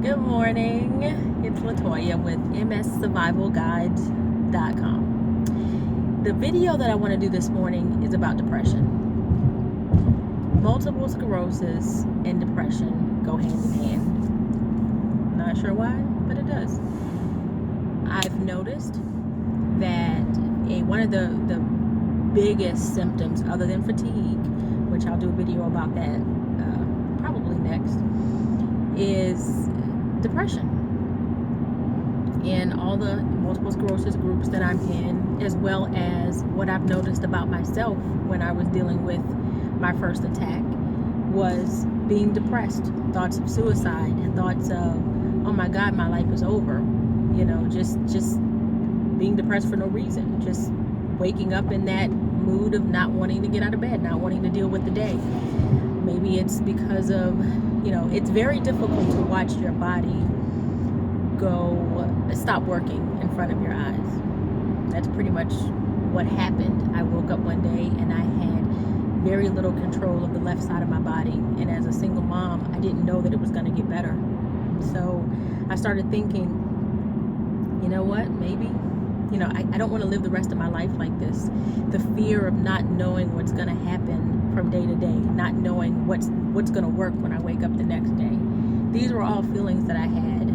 Good morning. It's Latoya with mssurvivalguide.com. The video that I want to do this morning is about depression. Multiple sclerosis and depression go hand in hand. Not sure why, but it does. I've noticed that one of the biggest symptoms, other than fatigue, which I'll do a video about that probably next, is depression. In all the multiple sclerosis groups that I'm in, as well as what I've noticed about myself when I was dealing with my first attack, was being depressed, thoughts of suicide, and thoughts of, oh my God, my life is over. Just being depressed for no reason, just waking up in that mood of not wanting to get out of bed, not wanting to deal with the day. Maybe it's because of, it's very difficult to watch your body stop working in front of your eyes. That's pretty much what happened. I woke up one day and I had very little control of the left side of my body. And as a single mom, I didn't know that it was going to get better. So I started thinking, you know what, maybe, I don't want to live the rest of my life like this. The fear of not knowing what's going to happen from day to day, not knowing what's going to work when I wake up the next day. These were all feelings that I had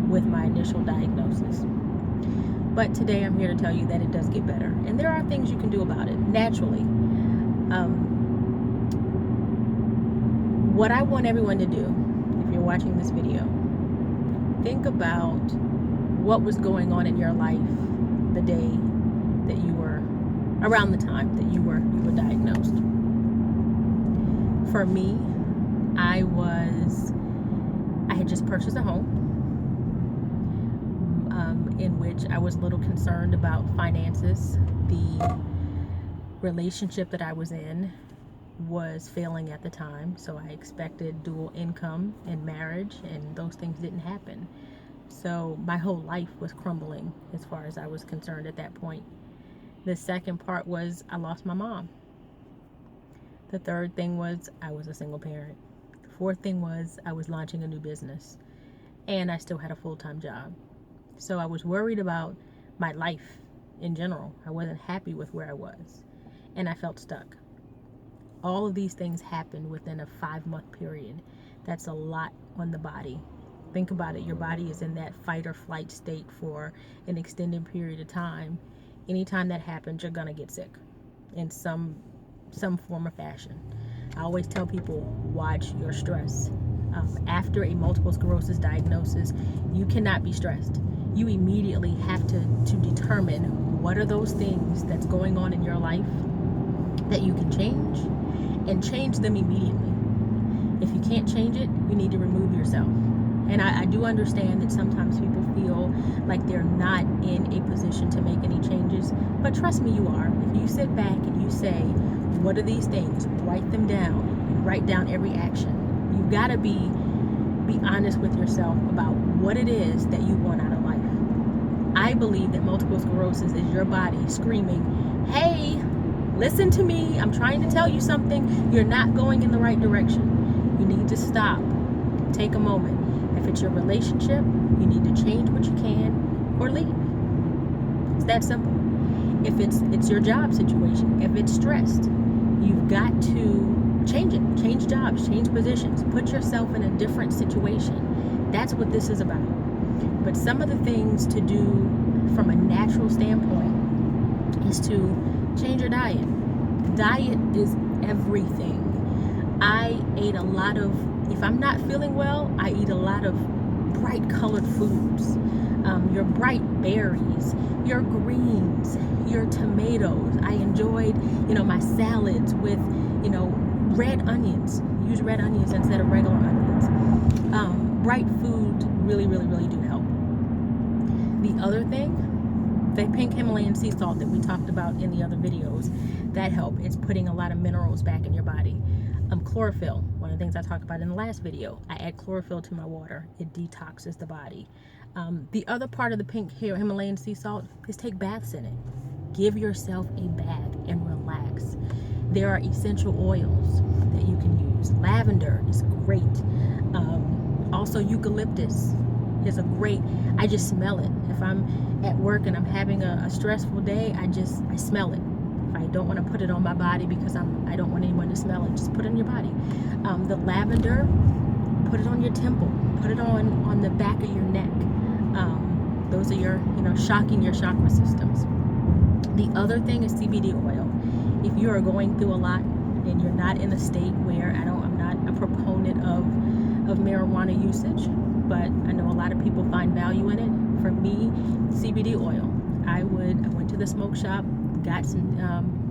with my initial diagnosis. But today I'm here to tell you that it does get better. And there are things you can do about it naturally. What I want everyone to do, if you're watching this video, think about what was going on in your life the day that you were, around the time that you were diagnosed. For me, I had just purchased a home, in which I was a little concerned about finances. The relationship that I was in was failing at the time, so I expected dual income and marriage, and those things didn't happen. So my whole life was crumbling as far as I was concerned at that point. The second part was I lost my mom. The third thing was I was a single parent. The fourth thing was I was launching a new business, and I still had a full-time job. So I was worried about my life in general. I wasn't happy with where I was, and I felt stuck. All of these things happened within a 5-month period. That's a lot on the body. Think about it. Your body is in that fight or flight state for an extended period of time. Anytime that happens, you're gonna get sick in some form or fashion. I always tell people, watch your stress. After a multiple sclerosis diagnosis, you cannot be stressed. You immediately have to determine what are those things that's going on in your life that you can change, and change them immediately. If you can't change it, you need to remove yourself. And I do understand that sometimes people feel like they're not in a position to make any changes, but trust me, you are. If you sit back and you say, what are these things? Write them down, and write down every action. You've got to be honest with yourself about what it is that you want out of life. I believe that multiple sclerosis is your body screaming, hey, listen to me. I'm trying to tell you something. You're not going in the right direction. You need to stop. Take a moment. If it's your relationship, you need to change what you can or leave. It's that simple. If it's your job situation, if it's stressed, you've got to change it. Change jobs, change positions, put yourself in a different situation. That's what this is about. But some of the things to do from a natural standpoint is to change your diet. Diet is everything. I ate a lot of, if I'm not feeling well, I eat a lot of bright colored foods. Your bright berries, your greens, your tomatoes. I enjoyed, my salads with, red onions. Use red onions instead of regular onions. Bright foods really, really, really do help. The other thing, the pink Himalayan sea salt that we talked about in the other videos, that help. It's putting a lot of minerals back in your body. Chlorophyll, one of the things I talked about in the last video. I add chlorophyll to my water. It detoxes the body. The other part of the pink Himalayan sea salt is take baths in it. Give yourself a bath and relax. There are essential oils that you can use. Lavender is great. Also, eucalyptus is a great, I just smell it. If I'm at work and I'm having a stressful day, I smell it. If I don't want to put it on my body because I don't want anyone to smell it, just put it on your body. The lavender, put it on your temple, put it on the back of your neck. Those are your, shocking your chakra systems. The other thing is CBD oil. If you are going through a lot and you're not in a state where I'm not a proponent of marijuana usage, but I know a lot of people find value in it. For me, CBD oil. I went to the smoke shop, got some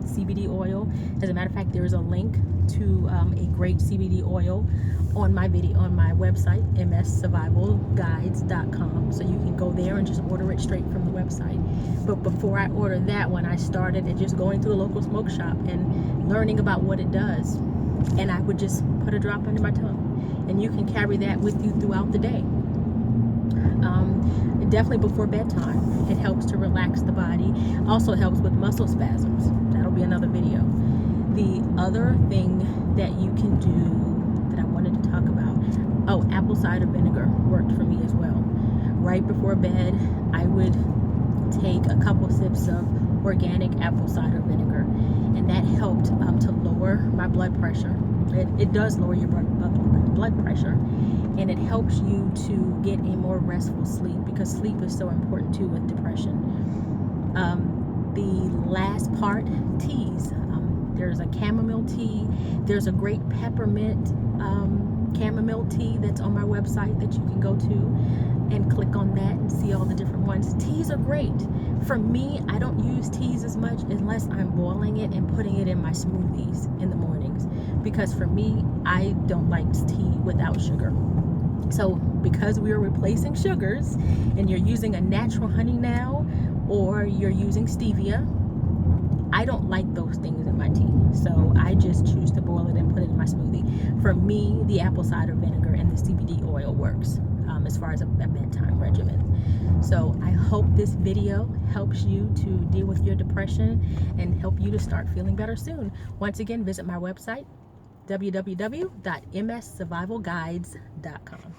CBD oil. As a matter of fact, there's a link to a great CBD oil on my website, mssurvivalguides.com. So you can go there and just order it straight from the website. But before I ordered that one, I started at just going to a local smoke shop and learning about what it does. And I would just put a drop under my tongue. And you can carry that with you throughout the day. Definitely before bedtime. It helps to relax the body. Also helps with muscle spasms. That'll be another video. The other thing that you can do that I wanted to talk about, apple cider vinegar worked for me as well. Right before bed, I would take a couple sips of organic apple cider vinegar, and that helped to lower my blood pressure. It does lower your blood pressure, and it helps you to get a more restful sleep, because sleep is so important too with depression. The last part, teas. There's a chamomile tea. There's a great peppermint chamomile tea that's on my website that you can go to and click on that and see all the different ones. Teas are great. For me, I don't use teas as much unless I'm boiling it and putting it in my smoothies in the mornings, because for me, I don't like tea without sugar. So because we are replacing sugars and you're using a natural honey now, or you're using stevia, I don't like those things in my tea. So I just choose to boil it and put it in my smoothie. For me, the apple cider vinegar and the CBD oil works as far as a bedtime regimen. So I hope this video helps you to deal with your depression and help you to start feeling better soon. Once again, visit my website, www.mssurvivalguides.com.